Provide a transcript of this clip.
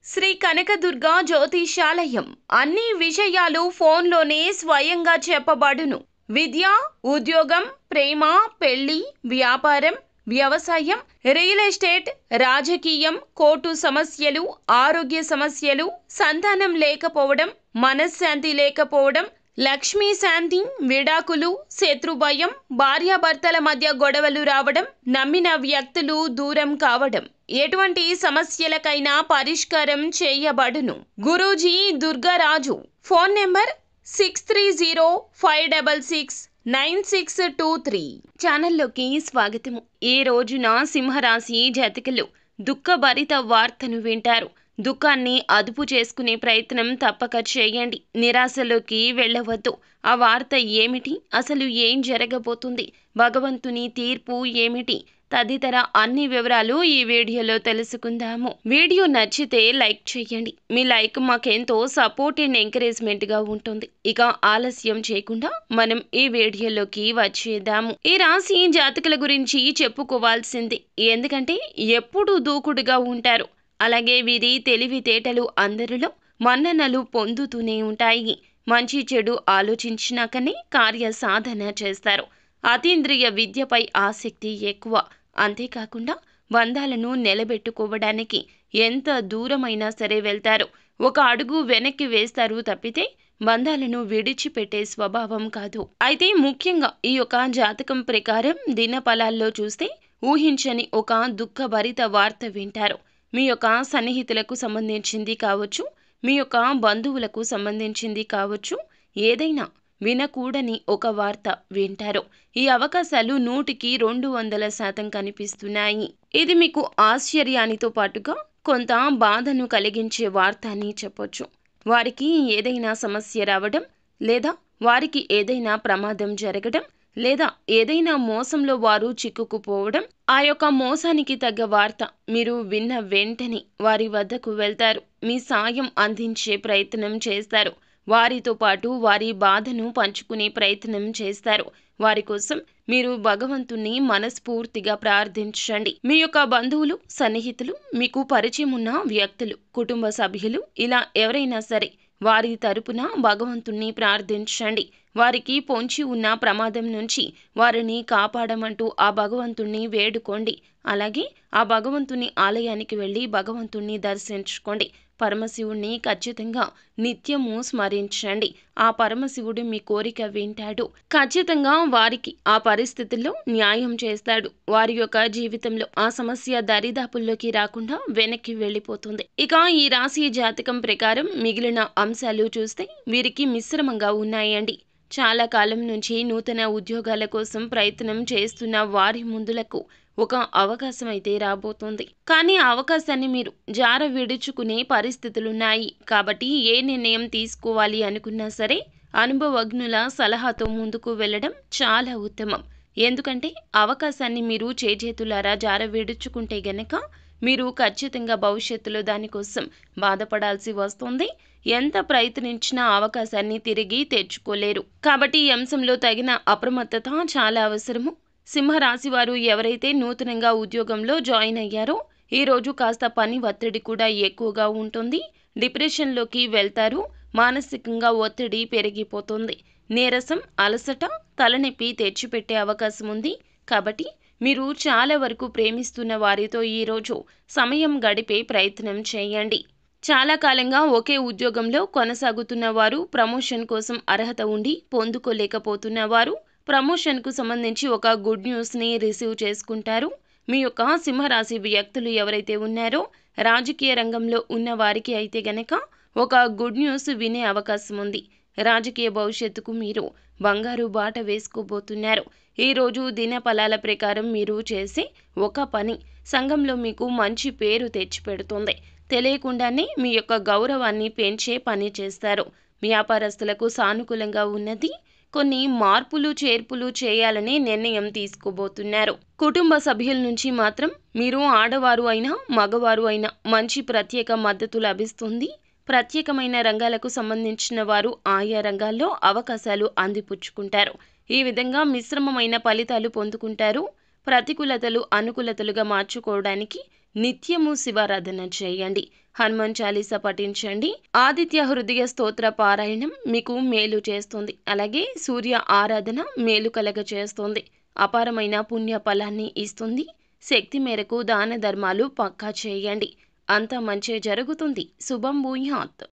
శ్రీ కనకదుర్గ జ్యోతిషాలయం అన్ని విషయాలు ఫోన్లోనే స్వయంగా చెప్పబడును. విద్య, ఉద్యోగం, ప్రేమ, పెళ్లి, వ్యాపారం, వ్యవసాయం, రియల్ ఎస్టేట్, రాజకీయం, కోర్టు సమస్యలు, ఆరోగ్య సమస్యలు, సంతానం లేకపోవడం, మనశ్శాంతి లేకపోవడం, లక్ష్మీ శాంతి, విడాకులు, శత్రుభయం, భార్యాభర్తల మధ్య గొడవలు రావడం, నమ్మిన వ్యక్తులు దూరం కావడం, ఎటువంటి సమస్యలకైనా పరిష్కారం చేయబడును. గురూజీ దుర్గారాజు. Phone number 6305669623. ఛానల్లోకి స్వాగతము. ఈ రోజున సింహరాశి జాతకులు దుఃఖభరిత వార్తను వింటారు. దుఃఖాన్ని అదుపు చేసుకునే ప్రయత్నం తప్పక చేయండి. నిరాశలోకి వెళ్ళవద్దు. ఆ వార్త ఏమిటి? అసలు ఏం జరగబోతుంది? భగవంతుని తీర్పు ఏమిటి? తదితర అన్ని వివరాలు ఈ వీడియోలో తెలుసుకుందాము. వీడియో నచ్చితే లైక్ చేయండి. మీ లైక్ మాకెంతో సపోర్ట్ అండ్ ఎంకరేజ్మెంట్గా ఉంటుంది. ఇక ఆలస్యం చేయకుండా మనం ఈ వీడియోలోకి వచ్చేద్దాము. ఈ రాశి జాతకుల గురించి చెప్పుకోవాల్సింది. ఎందుకంటే ఎప్పుడూ దూకుడుగా ఉంటారు. అలాగే వీరి తెలివితేటలు అందరిలో మన్ననలు పొందుతూనే ఉంటాయి. మంచి చెడు ఆలోచించినాకనే కార్య సాధన చేస్తారు. అతీంద్రియ విద్యపై ఆసక్తి ఎక్కువ. అంతేకాకుండా బంధాలను నిలబెట్టుకోవడానికి ఎంత దూరమైనా సరే వెళ్తారు. ఒక అడుగు వెనక్కి వేస్తారు తప్పితే బంధాలను విడిచిపెట్టే స్వభావం కాదు. అయితే ముఖ్యంగా ఈ యొక్క జాతకం ప్రకారం దినఫలాల్లో చూస్తే ఊహించని ఒక దుఃఖభరిత వార్త వింటారు. మీ యొక్క సన్నిహితులకు సంబంధించింది కావచ్చు, మీ యొక్క బంధువులకు సంబంధించింది కావచ్చు, ఏదైనా వినకూడని ఒక వార్త వింటారు. ఈ అవకాశాలు 100% కనిపిస్తున్నాయి. ఇది మీకు ఆశ్చర్యానితో పాటుగా కొంత బాధను కలిగించే వార్త అని చెప్పొచ్చు. వారికి ఏదైనా సమస్య రావడం, లేదా వారికి ఏదైనా ప్రమాదం జరగడం, లేదా ఏదైనా మోసంలో వారు చిక్కుకుపోవడం, ఆ యొక్క మోసానికి తగ్గ వార్త మీరు విన్న వెంటనే వారి వద్దకు వెళ్తారు. మీ సాయం అందించే ప్రయత్నం చేస్తారు. వారితో పాటు వారి బాధను పంచుకునే ప్రయత్నం చేస్తారు. వారి కోసం మీరు భగవంతుణ్ణి మనస్ఫూర్తిగా ప్రార్థించండి. మీ యొక్క బంధువులు, సన్నిహితులు, మీకు పరిచయం ఉన్న వ్యక్తులు, కుటుంబ సభ్యులు, ఇలా ఎవరైనా సరే వారి తరపున భగవంతుణ్ణి ప్రార్థించండి. వారికి పొంచి ఉన్న ప్రమాదం నుంచి వారిని కాపాడమంటూ ఆ భగవంతుణ్ణి వేడుకోండి. అలాగే ఆ భగవంతుని ఆలయానికి వెళ్ళి భగవంతుణ్ణి దర్శించుకోండి. పరమశివుణ్ణి ఖచ్చితంగా నిత్యము స్మరించండి. ఆ పరమశివుడు మీ కోరిక వింటాడు. ఖచ్చితంగా వారికి ఆ పరిస్థితుల్లో న్యాయం చేస్తాడు. వారి యొక్క జీవితంలో ఆ సమస్య దరిదాపుల్లోకి రాకుండా వెనక్కి వెళ్ళిపోతుంది. ఇక ఈ రాశి జాతకం ప్రకారం మిగిలిన అంశాలు చూస్తే వీరికి మిశ్రమంగా ఉన్నాయండి. చాలా కాలం నుంచి నూతన ఉద్యోగాల కోసం ప్రయత్నం చేస్తున్న వారి ముందులకు ఒక అవకాశం అయితే రాబోతుంది. కానీ ఆ అవకాశాన్ని మీరు జార విడుచుకునే పరిస్థితులున్నాయి. కాబట్టి ఏ నిర్ణయం తీసుకోవాలి అనుకున్నా సరే అనుభవజ్ఞుల సలహాతో ముందుకు వెళ్ళడం చాలా ఉత్తమం. ఎందుకంటే అవకాశాన్ని మీరు చేజేతులారా జార విడుచుకుంటే గనక మీరు ఖచ్చితంగా భవిష్యత్తులో దానికోసం బాధపడాల్సి వస్తుంది. ఎంత ప్రయత్నించినా అవకాశాన్ని తిరిగి తెచ్చుకోలేరు. కాబట్టి ఈ అంశంలో తగిన అప్రమత్తత చాలా అవసరము. సింహరాశి వారు ఎవరైతే నూతనంగా ఉద్యోగంలో జాయిన్ అయ్యారో ఈరోజు కాస్త పని ఒత్తిడి కూడా ఎక్కువగా ఉంటుంది. డిప్రెషన్లోకి వెళ్తారు. మానసికంగా ఒత్తిడి పెరిగిపోతుంది. నీరసం, అలసట, తలనొప్పి తెచ్చిపెట్టే అవకాశం ఉంది. కాబట్టి మీరు చాలా వరకు ప్రేమిస్తున్న వారితో ఈరోజు సమయం గడిపే ప్రయత్నం చేయండి. చాలా కాలంగా ఒకే ఉద్యోగంలో కొనసాగుతున్న వారు, ప్రమోషన్ కోసం అర్హత ఉండి పొందుకోలేకపోతున్న వారు ప్రమోషన్కు సంబంధించి ఒక గుడ్ న్యూస్ని రిసీవ్ చేసుకుంటారు. మీ యొక్క సింహరాశి వ్యక్తులు ఎవరైతే ఉన్నారో రాజకీయ రంగంలో ఉన్న వారికి అయితే గనక ఒక గుడ్ న్యూస్ వినే అవకాశం ఉంది. రాజకీయ భవిష్యత్తుకు మీరు బంగారు బాట వేసుకోబోతున్నారు. ఈరోజు దినఫలాల ప్రకారం మీరు చేసే ఒక పని సంఘంలో మీకు మంచి పేరు తెచ్చిపెడుతుంది. తెలియకుండానే మీ యొక్క గౌరవాన్ని పెంచే పని చేస్తారు. వ్యాపారస్తులకు సానుకూలంగా ఉన్నది. కొన్ని మార్పులు చేర్పులు చేయాలని నిర్ణయం తీసుకోబోతున్నారు. కుటుంబ సభ్యుల నుంచి మాత్రం మీరు ఆడవారు అయినా మగవారు అయినా మంచి ప్రత్యేక మద్దతు లభిస్తుంది. ప్రత్యేకమైన రంగాలకు సంబంధించిన వారు ఆయా రంగాల్లో అవకాశాలు అందిపుచ్చుకుంటారు. ఈ విధంగా మిశ్రమమైన ఫలితాలు పొందుకుంటారు. ప్రతికూలతలు అనుకూలతలుగా మార్చుకోవడానికి నిత్యము శివారాధన చేయండి. హనుమాన్ చాలీసా పఠించండి. ఆదిత్య హృదయ స్తోత్ర పారాయణం మీకు మేలు చేస్తుంది. అలాగే సూర్య ఆరాధన మేలు కలగ చేస్తుంది. అపారమైన పుణ్య ఫలాన్ని ఇస్తుంది. శక్తి మేరకు దాన ధర్మాలు పక్కా చేయండి. అంతా మంచే జరుగుతుంది. శుభం భూయాత్.